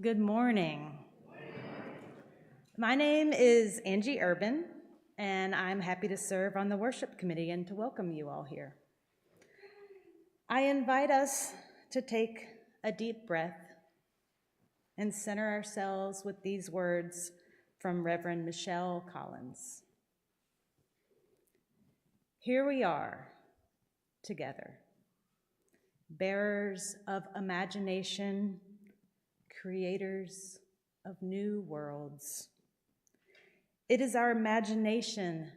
Good morning. My name is Angie Urban, and I'm happy to serve on the worship committee and to welcome you all here. I invite us to take a deep breath and center ourselves with these words from Reverend Michelle Collins. Here we are together, bearers of imagination, creators of new worlds. It is our imagination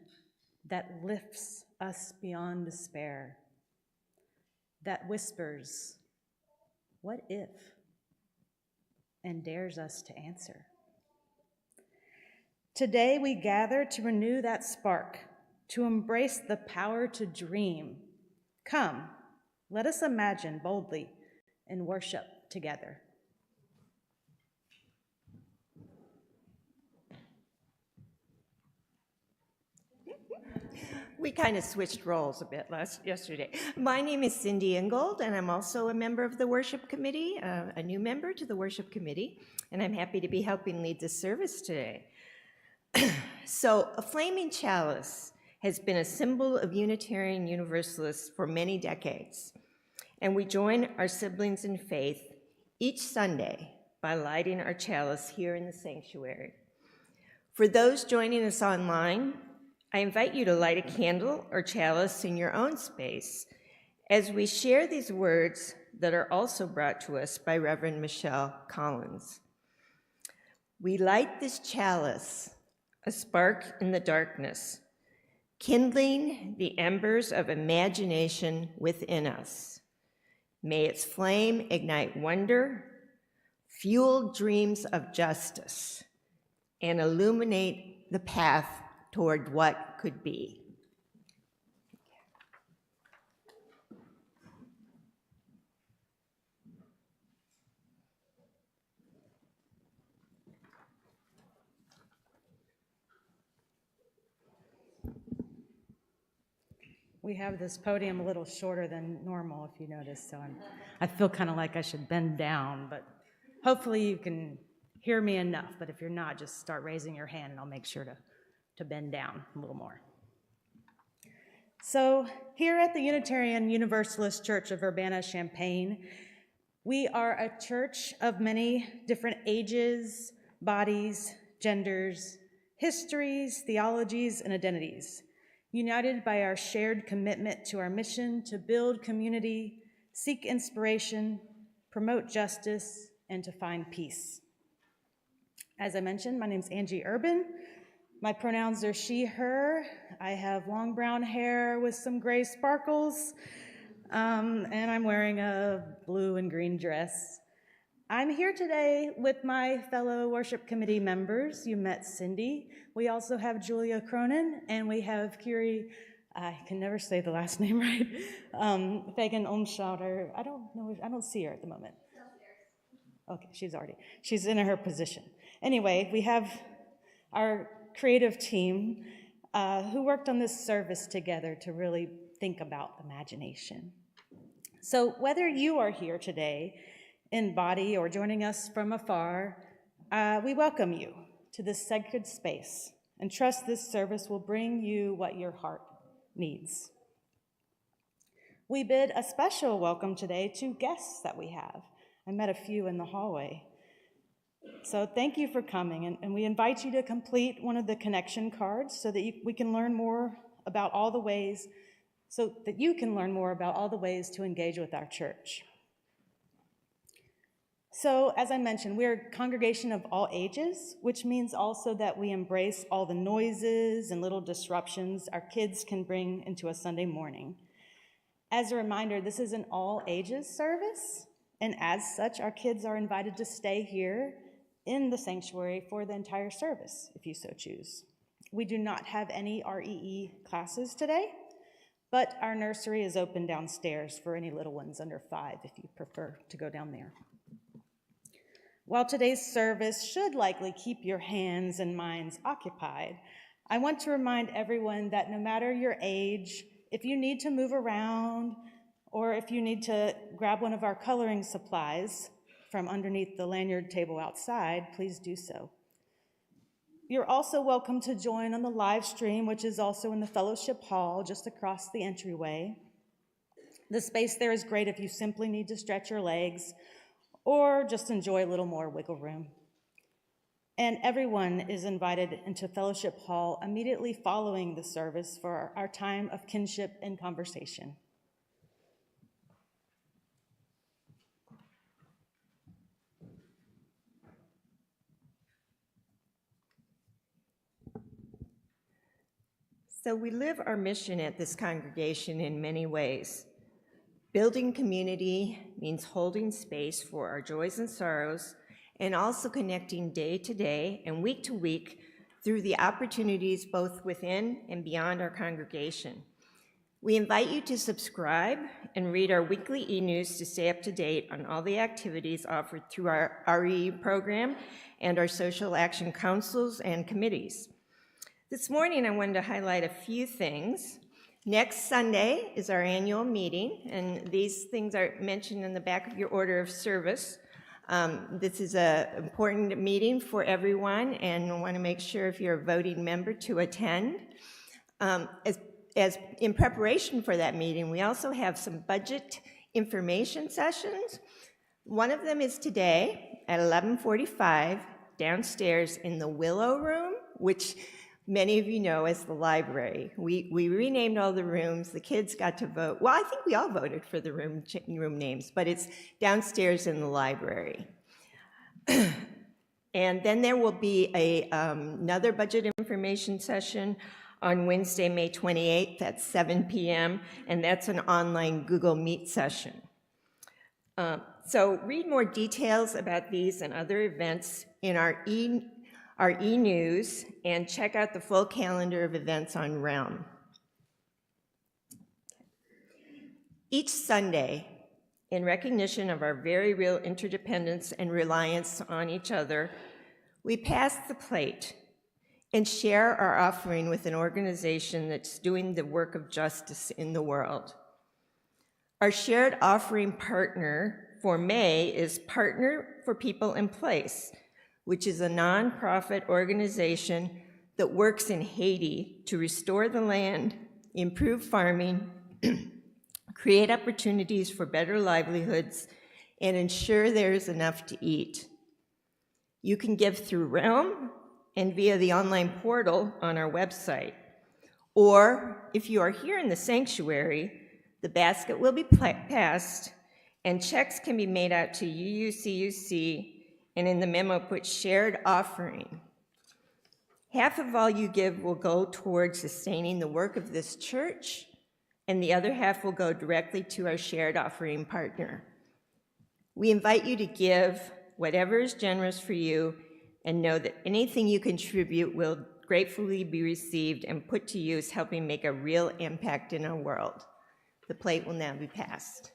that lifts us beyond despair, that whispers, "What if?" and dares us to answer. Today we gather to renew that spark, to embrace the power to dream. Come, let us imagine boldly and worship together. We kind of switched roles a bit yesterday. My name is Cindy Ingold, and I'm also a member of the worship committee, a new member to the worship committee, and I'm happy to be helping lead this service today. So, a flaming chalice has been a symbol of Unitarian Universalists for many decades, and we join our siblings in faith each Sunday by lighting our chalice here in the sanctuary. For those joining us online, I invite you to light a candle or chalice in your own space as we share these words that are also brought to us by Reverend Michelle Collins. We light this chalice, a spark in the darkness, kindling the embers of imagination within us. May its flame ignite wonder, fuel dreams of justice, and illuminate the path toward what could be. We have this podium a little shorter than normal, if you notice, so I feel kind of like I should bend down, but hopefully you can hear me enough. But if you're not, just start raising your hand and I'll make sure to bend down a little more. So here at the Unitarian Universalist Church of Urbana-Champaign, we are a church of many different ages, bodies, genders, histories, theologies, and identities, united by our shared commitment to our mission to build community, seek inspiration, promote justice, and to find peace. As I mentioned, my name's Angie Urban. My pronouns are she, her. I have long brown hair with some gray sparkles, and I'm wearing a blue and green dress. I'm here today with my fellow worship committee members. You met Cindy. We also have Julia Cronin, and we have Curie, I can never say the last name right, Fagan Umschauder. I don't see her at the moment. Okay, she's in her position. Anyway, we have our creative team who worked on this service together to really think about imagination. So whether you are here today in body or joining us from afar, we welcome you to this sacred space and trust this service will bring you what your heart needs. We bid a special welcome today to guests that we have. I met a few in the hallway. So thank you for coming, and we invite you to complete one of the connection cards so that we can learn more about all the ways, so that you can learn more about all the ways to engage with our church. So, as I mentioned, we're a congregation of all ages, which means also that we embrace all the noises and little disruptions our kids can bring into a Sunday morning. As a reminder, this is an all ages service, and as such, our kids are invited to stay here in the sanctuary for the entire service, if you so choose. We do not have any REE classes today, but our nursery is open downstairs for any little ones under 5 if you prefer to go down there. While today's service should likely keep your hands and minds occupied, I want to remind everyone that no matter your age, if you need to move around or if you need to grab one of our coloring supplies from underneath the lanyard table outside, please do so. You're also welcome to join on the live stream, which is also in the fellowship hall just across the entryway. The space there is great if you simply need to stretch your legs or just enjoy a little more wiggle room. And everyone is invited into fellowship hall immediately following the service for our time of kinship and conversation. So we live our mission at this congregation in many ways. Building community means holding space for our joys and sorrows, and also connecting day to day and week to week through the opportunities both within and beyond our congregation. We invite you to subscribe and read our weekly e-news to stay up to date on all the activities offered through our RE program and our social action councils and committees. This morning, I wanted to highlight a few things. Next Sunday is our annual meeting, and these things are mentioned in the back of your order of service. This is an important meeting for everyone, and I want to make sure if you're a voting member to attend. As in preparation for that meeting, we also have some budget information sessions. One of them is today at 11:45 downstairs in the Willow Room, which many of you know as the library. We renamed all the rooms. The kids got to vote. Well, I think we all voted for the room names, but it's downstairs in the library. And then there will be another budget information session on Wednesday, May 28th at 7 p.m., and that's an online Google Meet session. So read more details about these and other events in our e-news, and check out the full calendar of events on Realm. Each Sunday, in recognition of our very real interdependence and reliance on each other, we pass the plate and share our offering with an organization that's doing the work of justice in the world. Our shared offering partner for May is Partner for People in Place, which is a nonprofit organization that works in Haiti to restore the land, improve farming, create opportunities for better livelihoods, and ensure there is enough to eat. You can give through Realm and via the online portal on our website. Or if you are here in the sanctuary, the basket will be passed and checks can be made out to UUCUC, and in the memo put shared offering. Half of all you give will go towards sustaining the work of this church, and the other half will go directly to our shared offering partner. We invite you to give whatever is generous for you, and know that anything you contribute will gratefully be received and put to use, helping make a real impact in our world. The plate will now be passed.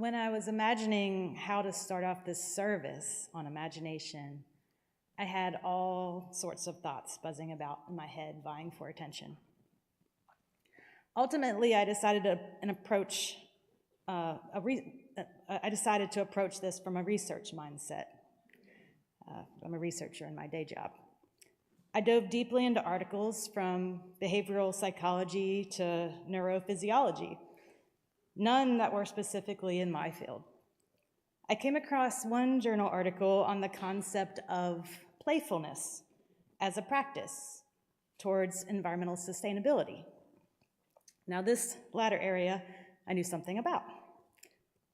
When I was imagining how to start off this service on imagination, I had all sorts of thoughts buzzing about in my head, vying for attention. Ultimately, I decided to approach this from a research mindset. I'm a researcher in my day job. I dove deeply into articles from behavioral psychology to neurophysiology, none that were specifically in my field. I came across one journal article on the concept of playfulness as a practice towards environmental sustainability. Now, this latter area I knew something about.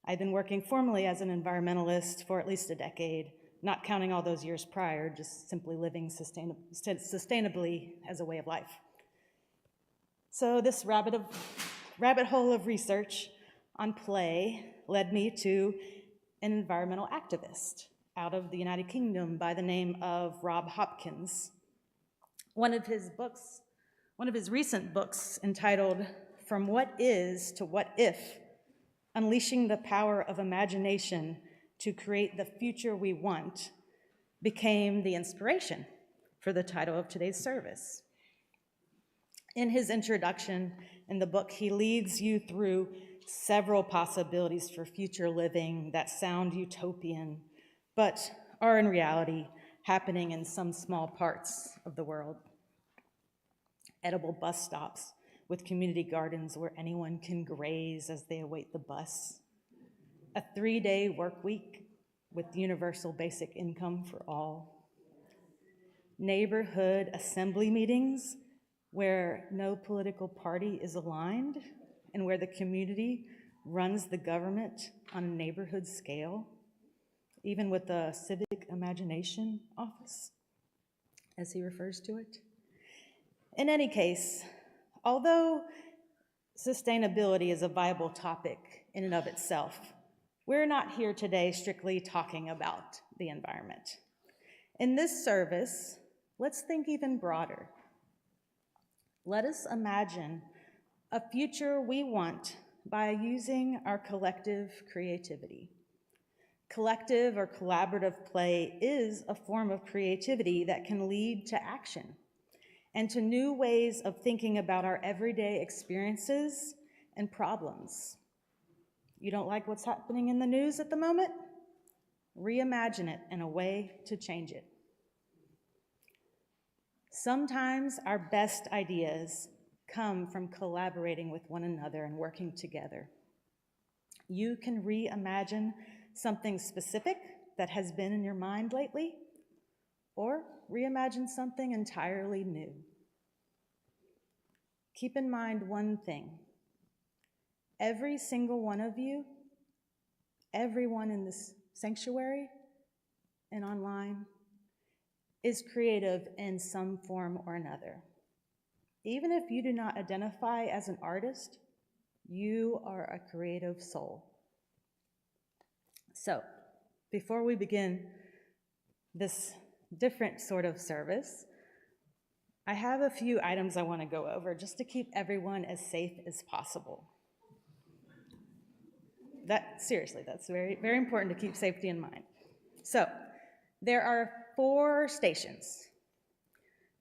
I've been working formally as an environmentalist for at least a decade, not counting all those years prior, just simply living sustainably as a way of life. So this rabbit hole of research on play led me to an environmental activist out of the United Kingdom by the name of Rob Hopkins. One of his recent books entitled From What Is to What If, Unleashing the Power of Imagination to Create the Future We Want, became the inspiration for the title of today's service. In his introduction in the book, he leads you through several possibilities for future living that sound utopian, but are in reality happening in some small parts of the world. Edible bus stops with community gardens where anyone can graze as they await the bus. A 3-day work week with universal basic income for all. Neighborhood assembly meetings where no political party is aligned and where the community runs the government on a neighborhood scale, even with the civic imagination office, as he refers to it. In any case, although sustainability is a viable topic in and of itself, we're not here today strictly talking about the environment. In this service, let's think even broader. Let us imagine a future we want by using our collective creativity. Collective or collaborative play is a form of creativity that can lead to action and to new ways of thinking about our everyday experiences and problems. You don't like what's happening in the news at the moment? Reimagine it in a way to change it. Sometimes our best ideas come from collaborating with one another and working together. You can reimagine something specific that has been in your mind lately, or reimagine something entirely new. Keep in mind one thing. Every single one of you, everyone in this sanctuary and online, is creative in some form or another. Even if you do not identify as an artist, you are a creative soul. So, before we begin this different sort of service, I have a few items I want to go over just to keep everyone as safe as possible. Seriously, that's very, very important to keep safety in mind. So, there are 4 stations,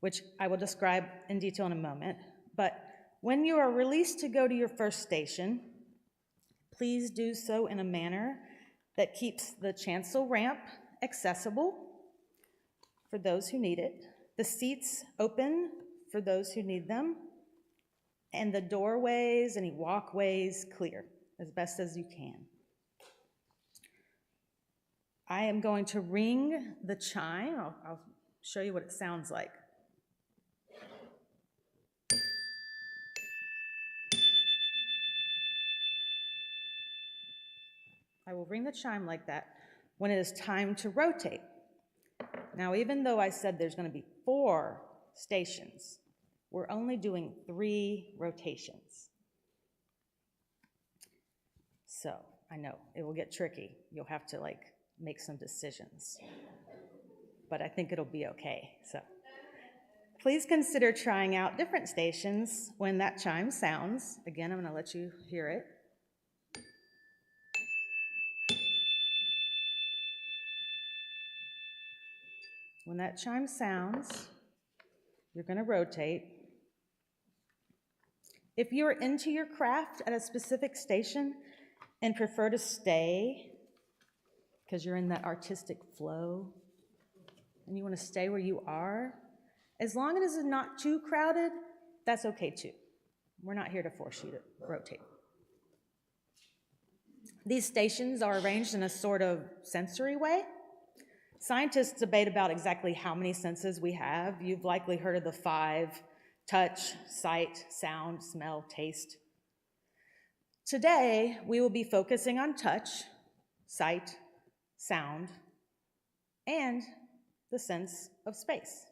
which I will describe in detail in a moment, but when you are released to go to your first station, please do so in a manner that keeps the chancel ramp accessible for those who need it, the seats open for those who need them, and the doorways, any walkways clear as best as you can. I am going to ring the chime. I'll show you what it sounds like. I will ring the chime like that when it is time to rotate. Now, even though I said there's going to be 4 stations, we're only doing 3 rotations. So, I know it will get tricky. You'll have to make some decisions. But I think it'll be okay. So, please consider trying out different stations when that chime sounds. Again, I'm going to let you hear it. When that chime sounds, you're going to rotate. If you're into your craft at a specific station and prefer to stay because you're in that artistic flow and you want to stay where you are, as long as it's not too crowded, that's okay too. We're not here to force you to rotate. These stations are arranged in a sort of sensory way. Scientists debate about exactly how many senses we have. You've likely heard of the 5: touch, sight, sound, smell, taste. Today, we will be focusing on touch, sight, sound, and the sense of space.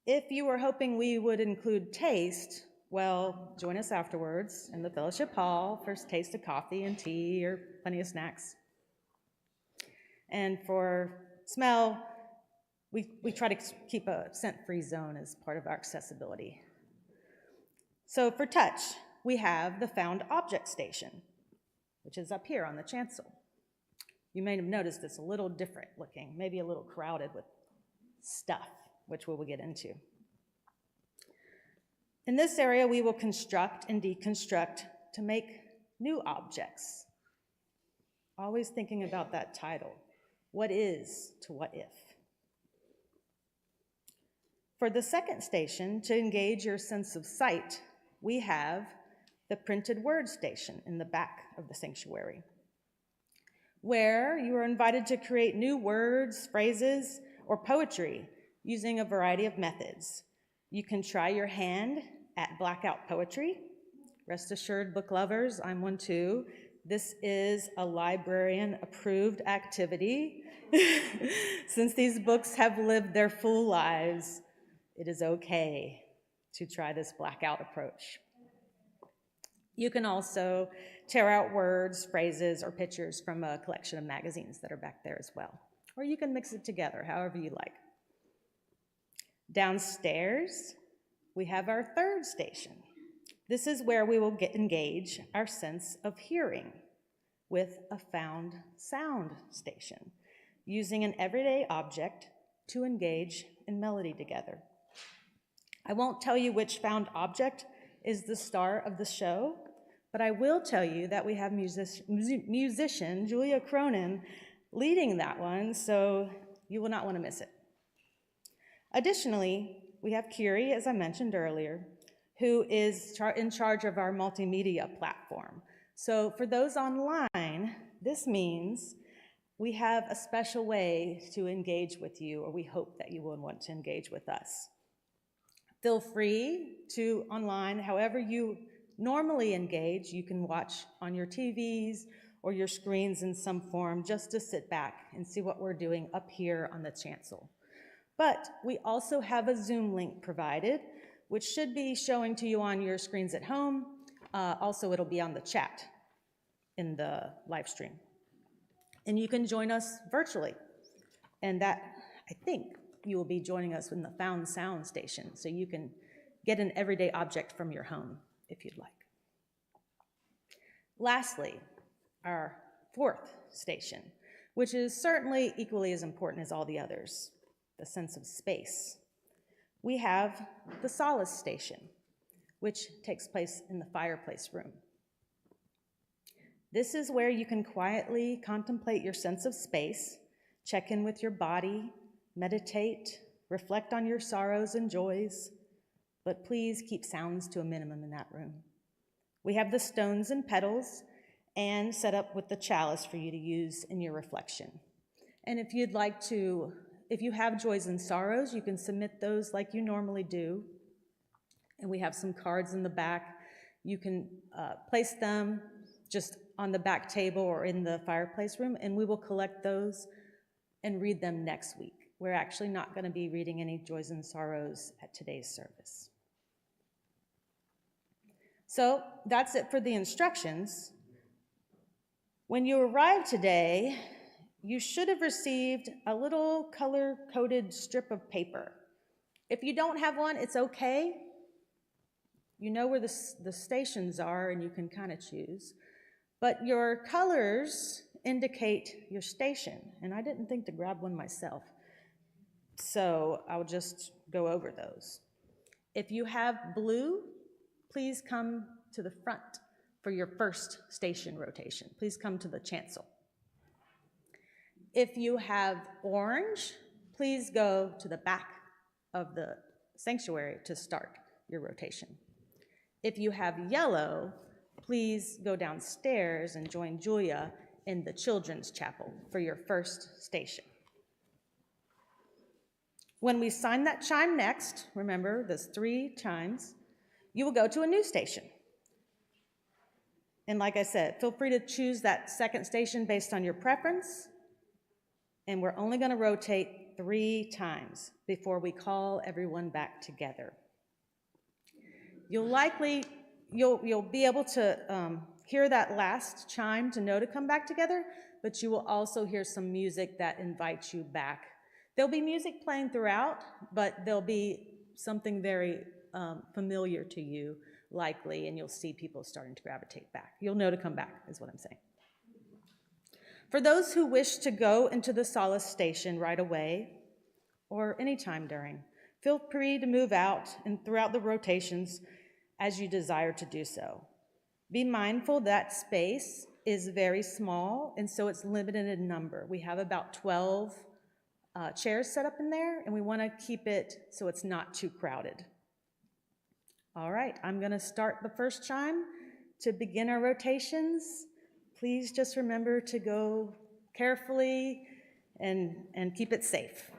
If you were hoping we would include taste, well, join us afterwards in the fellowship hall for a taste of coffee and tea or plenty of snacks. And for smell, we try to keep a scent-free zone as part of our accessibility. So for touch, we have the found object station, which is up here on the chancel. You may have noticed it's a little different looking, maybe a little crowded with stuff, which we will get into. In this area, we will construct and deconstruct to make new objects. Always thinking about that title, what is to what if. For the second station, to engage your sense of sight, we have the printed word station in the back of the sanctuary, where you are invited to create new words, phrases, or poetry using a variety of methods. You can try your hand at blackout poetry. Rest assured, book lovers, I'm one too. This is a librarian-approved activity. Since these books have lived their full lives, it is okay to try this blackout approach. You can also tear out words, phrases, or pictures from a collection of magazines that are back there as well. Or you can mix it together, however you like. Downstairs, we have our third station. This is where we will engage our sense of hearing with a found sound station, using an everyday object to engage in melody together. I won't tell you which found object is the star of the show, but I will tell you that we have musician Julia Cronin leading that one, so you will not want to miss it. Additionally, we have Curie, as I mentioned earlier, who is in charge of our multimedia platform. So for those online, this means we have a special way to engage with you, or we hope that you will want to engage with us. Feel free to online, however you normally engage, you can watch on your TVs or your screens in some form, just to sit back and see what we're doing up here on the chancel. But we also have a Zoom link provided, which should be showing to you on your screens at home. Also, it'll be on the chat in the live stream. And you can join us virtually. And that, I think, you will be joining us in the Found Sound station, so you can get an everyday object from your home if you'd like. Lastly, our fourth station, which is certainly equally as important as all the others, the sense of space. We have the solace station, which takes place in the fireplace room. This is where you can quietly contemplate your sense of space, check in with your body, meditate, reflect on your sorrows and joys, but please keep sounds to a minimum in that room. We have the stones and petals and set up with the chalice for you to use in your reflection. And if you'd like to, if you have joys and sorrows, you can submit those like you normally do. And we have some cards in the back. You can place them just on the back table or in the fireplace room, and we will collect those and read them next week. We're actually not going to be reading any joys and sorrows at today's service. So that's it for the instructions. When you arrived today, you should have received a little color-coded strip of paper. If you don't have one, it's okay. You know where the stations are, and you can kind of choose. But your colors indicate your station, and I didn't think to grab one myself. So I'll just go over those. If you have blue, please come to the front for your first station rotation. Please come to the chancel. If you have orange, please go to the back of the sanctuary to start your rotation. If you have yellow, please go downstairs and join Julia in the children's chapel for your first station. When we sign that chime next, remember there's 3 chimes, you will go to a new station. And like I said, feel free to choose that second station based on your preference. And we're only going to rotate 3 times before we call everyone back together. You'll be able to hear that last chime to know to come back together, but you will also hear some music that invites you back. There'll be music playing throughout, but there'll be something very familiar to you, likely, and you'll see people starting to gravitate back. You'll know to come back, is what I'm saying. For those who wish to go into the solace station right away, or any time during, feel free to move out and throughout the rotations as you desire to do so. Be mindful that space is very small, and so it's limited in number. We have about 12 chairs set up in there, and we want to keep it so it's not too crowded. All right, I'm going to start the first chime to begin our rotations. Please just remember to go carefully and keep it safe.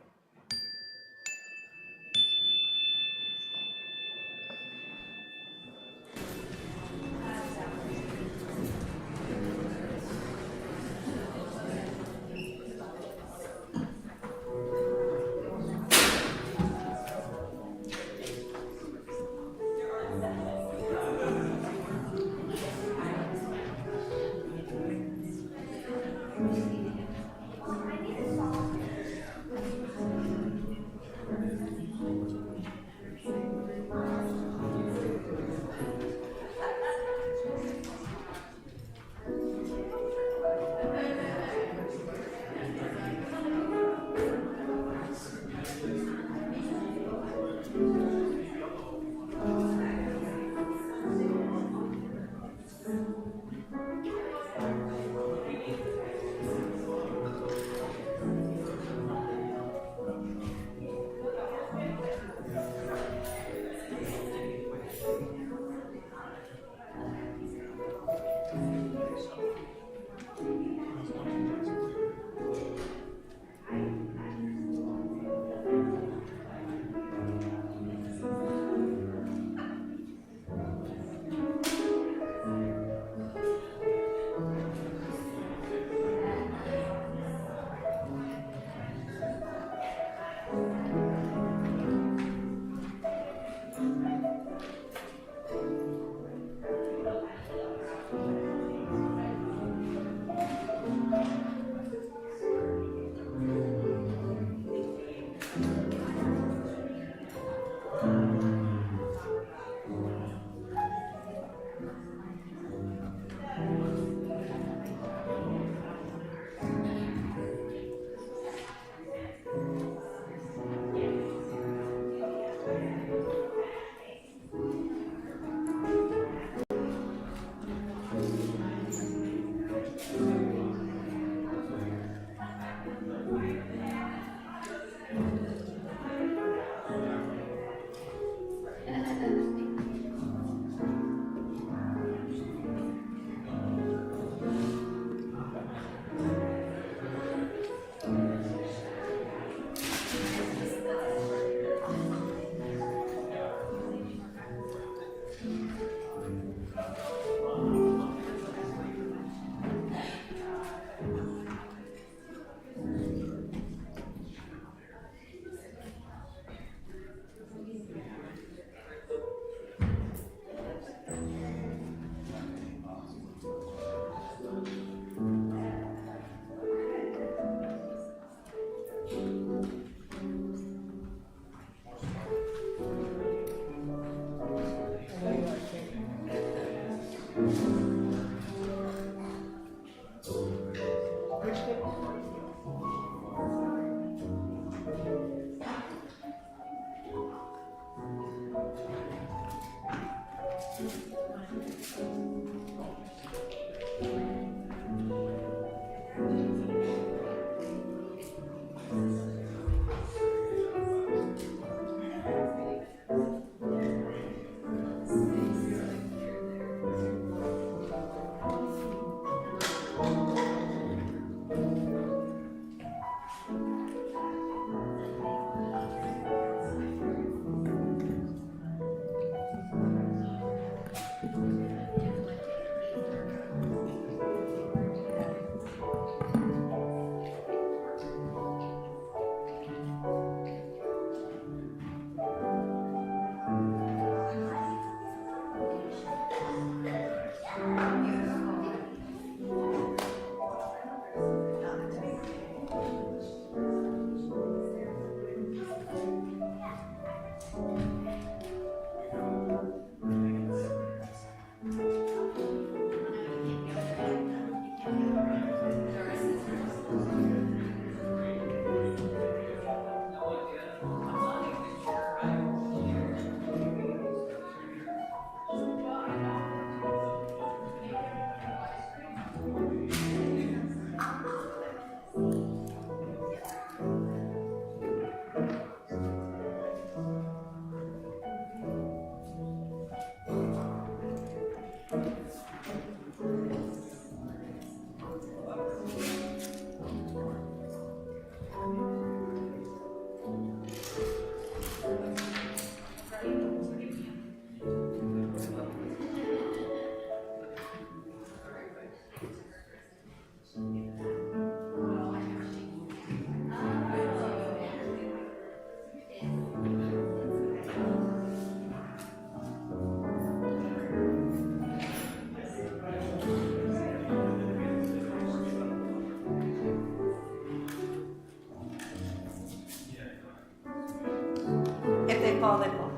volleyball.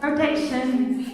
Rotation.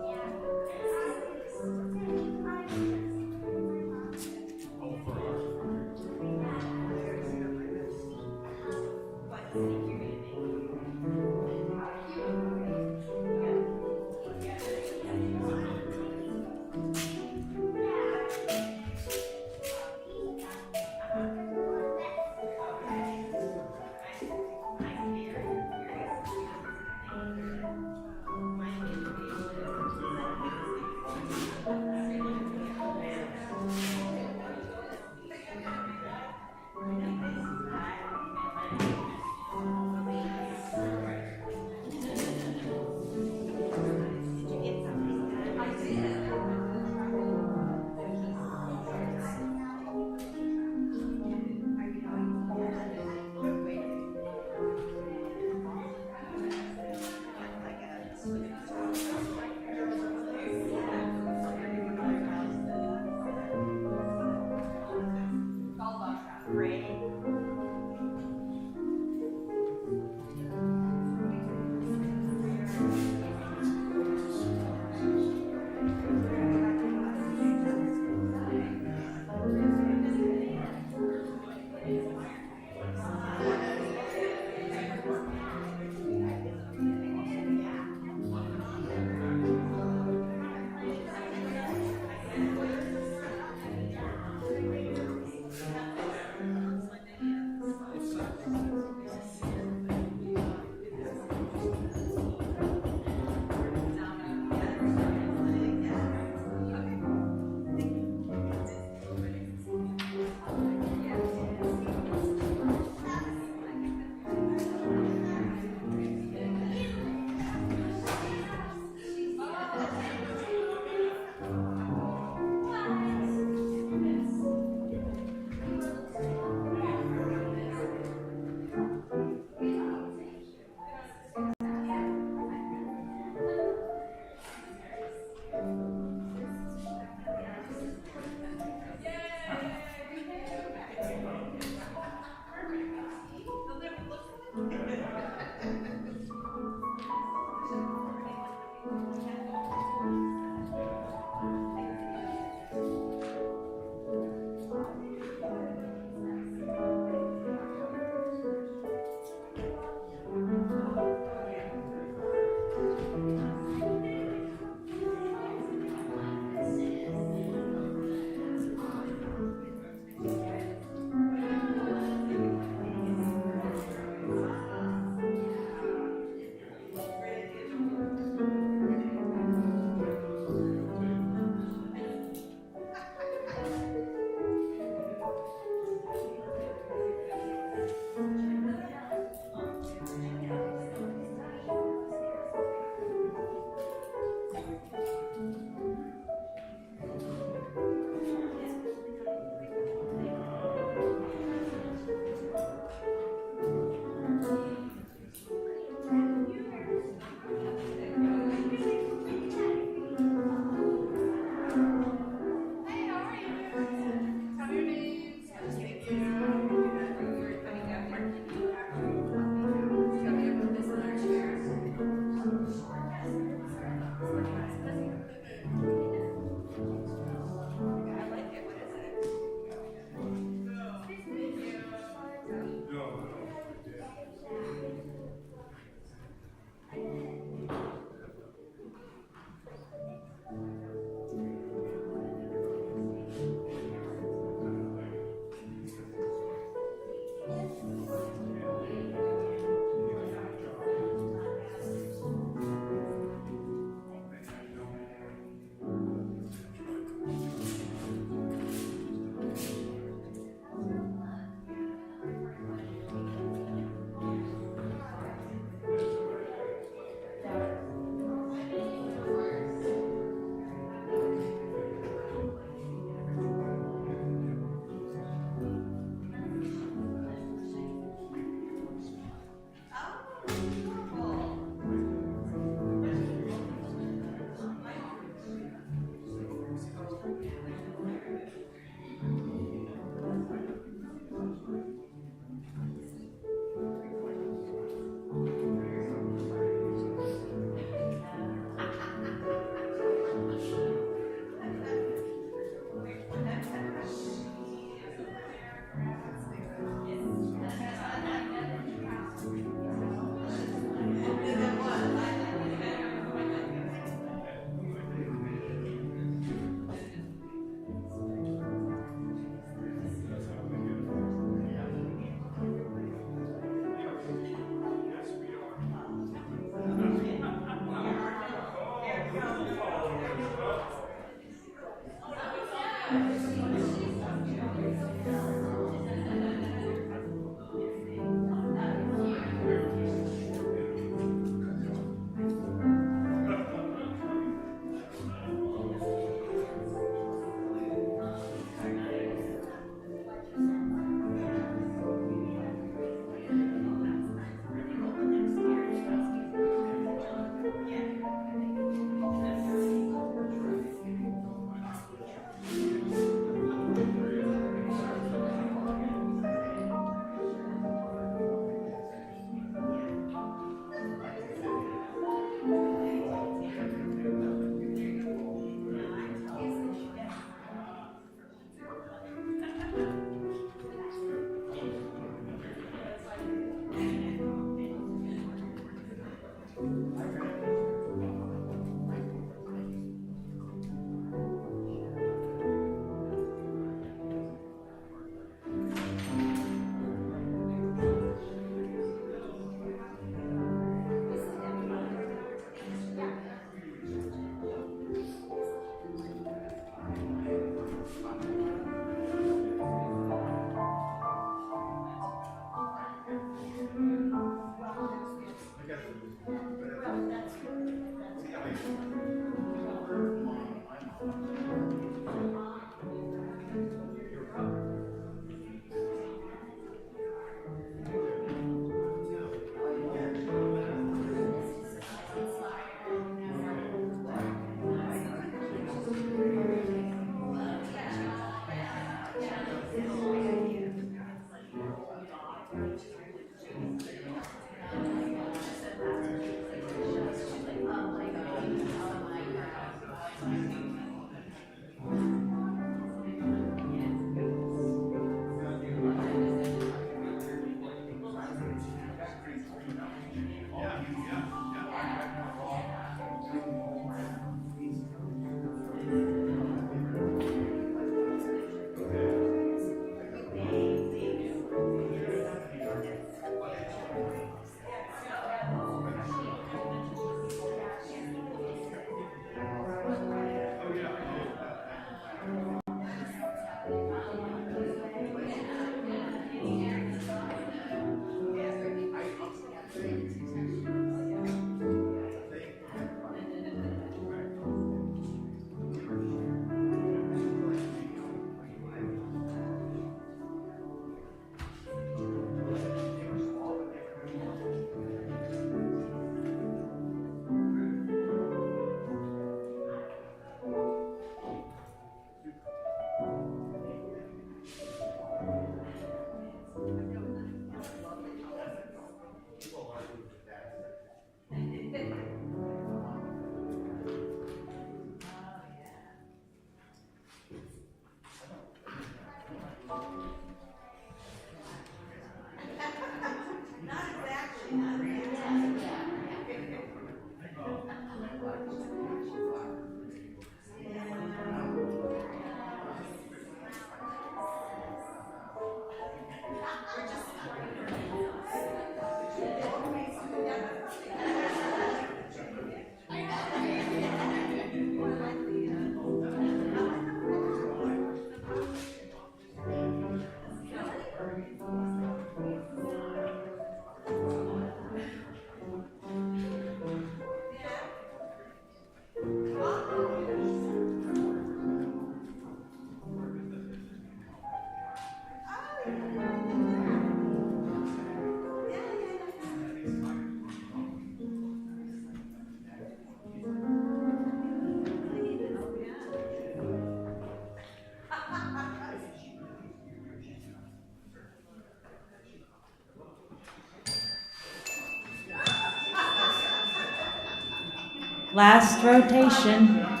Last rotation.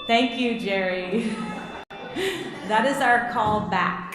Thank you, Jerry. That is our call back.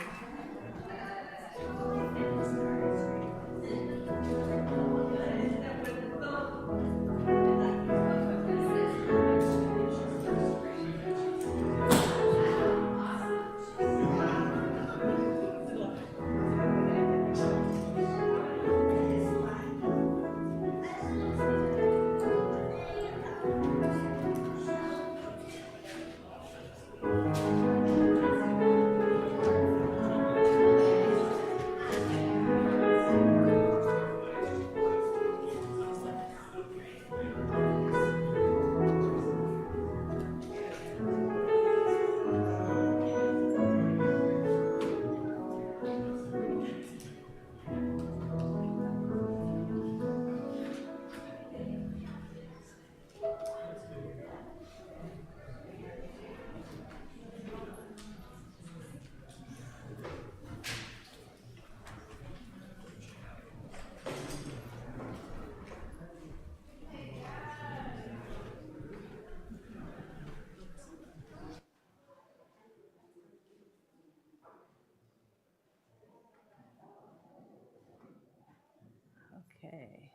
Okay,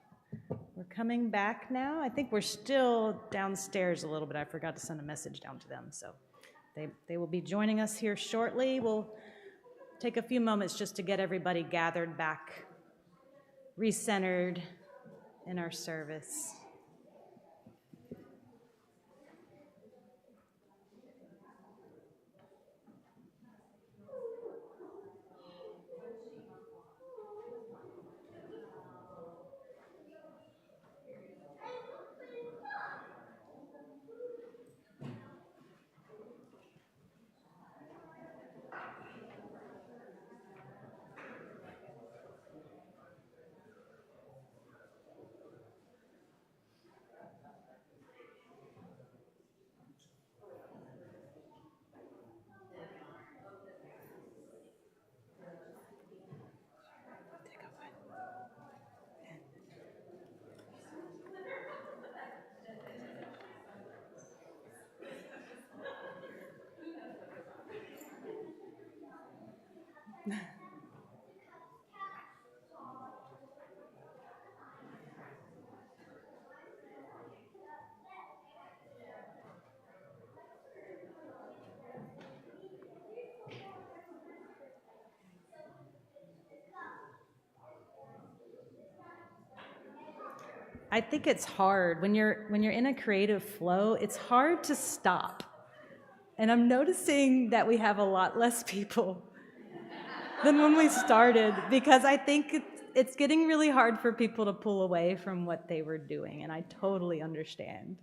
we're coming back now. I think we're still downstairs a little bit. I forgot to send a message down to them, so they will be joining us here shortly. We'll take a few moments just to get everybody gathered back, recentered in our service. I think it's hard when you're in a creative flow, it's hard to stop. And I'm noticing that we have a lot less people than when we started, because I think it's getting really hard for people to pull away from what they were doing, and I totally understand.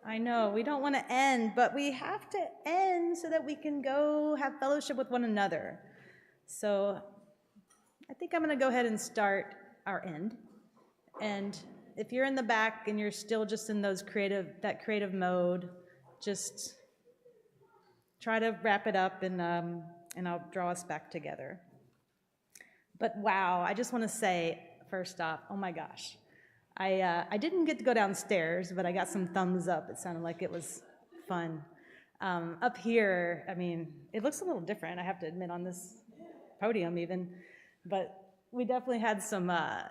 I know, we don't want to end, but we have to end so that we can go have fellowship with one another. So I think I'm going to go ahead and start our end. And if you're in the back and you're still just in that creative mode, just try to wrap it up, and I'll draw us back together. But wow, I just want to say, first off, oh my gosh. I didn't get to go downstairs, but I got some thumbs up. It sounded like it was fun. Up here, I mean, it looks a little different, I have to admit, on this podium even. But we definitely had some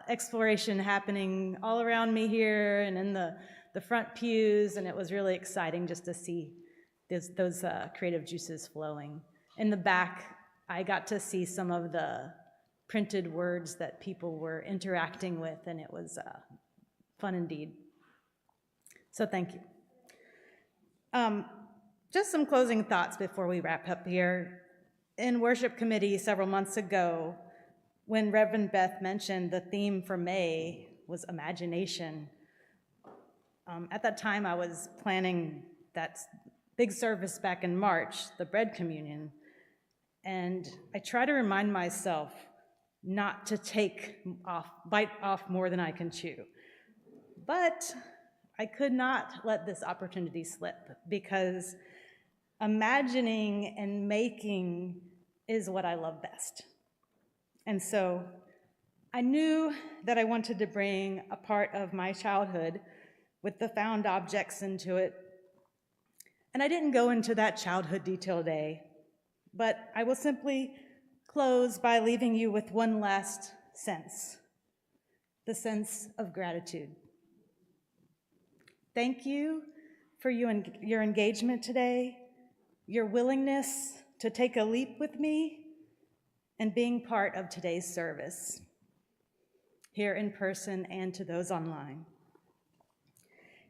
exploration happening all around me here and in the front pews, and it was really exciting just to see those creative juices flowing. In the back, I got to see some of the printed words that people were interacting with, and it was fun indeed. So thank you. Just some closing thoughts before we wrap up here. In worship committee several months ago, when Reverend Beth mentioned the theme for May was imagination, at that time I was planning that big service back in March, the bread communion, and I try to remind myself not to bite off more than I can chew. But I could not let this opportunity slip, because imagining and making is what I love best. And so I knew that I wanted to bring a part of my childhood with the found objects into it. And I didn't go into that childhood detail today, but I will simply close by leaving you with one last sense, the sense of gratitude. Thank you for your engagement today, your willingness to take a leap with me, and being part of today's service, here in person and to those online.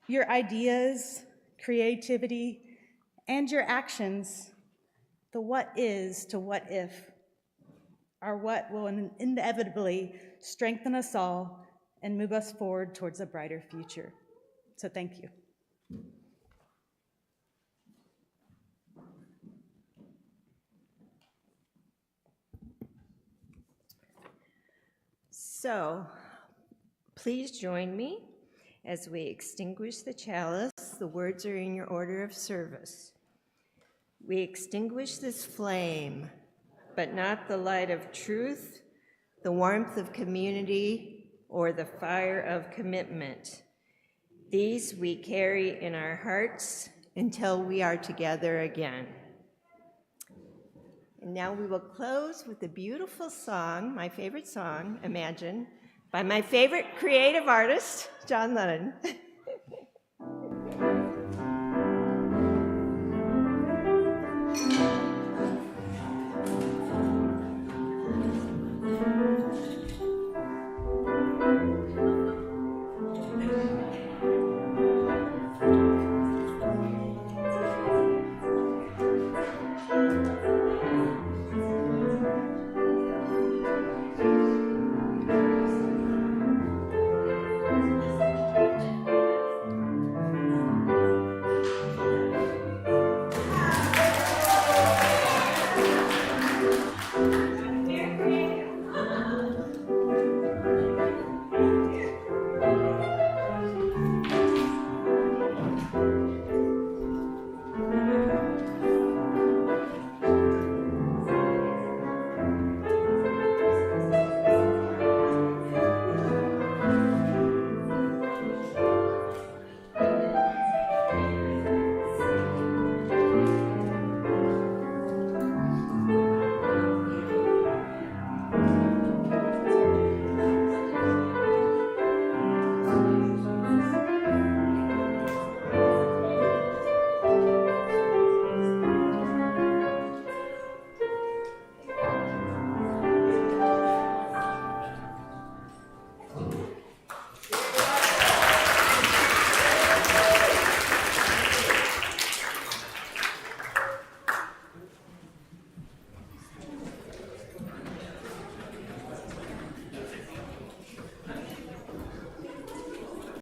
Your ideas, creativity, and your actions, the what is to what if, are what will inevitably strengthen us all and move us forward towards a brighter future. So thank you. So, please join me as we extinguish the chalice. The words are in your order of service. We extinguish this flame, but not the light of truth, the warmth of community, or the fire of commitment. These we carry in our hearts until we are together again. And now we will close with a beautiful song, my favorite song, Imagine, by my favorite creative artist, John Lennon.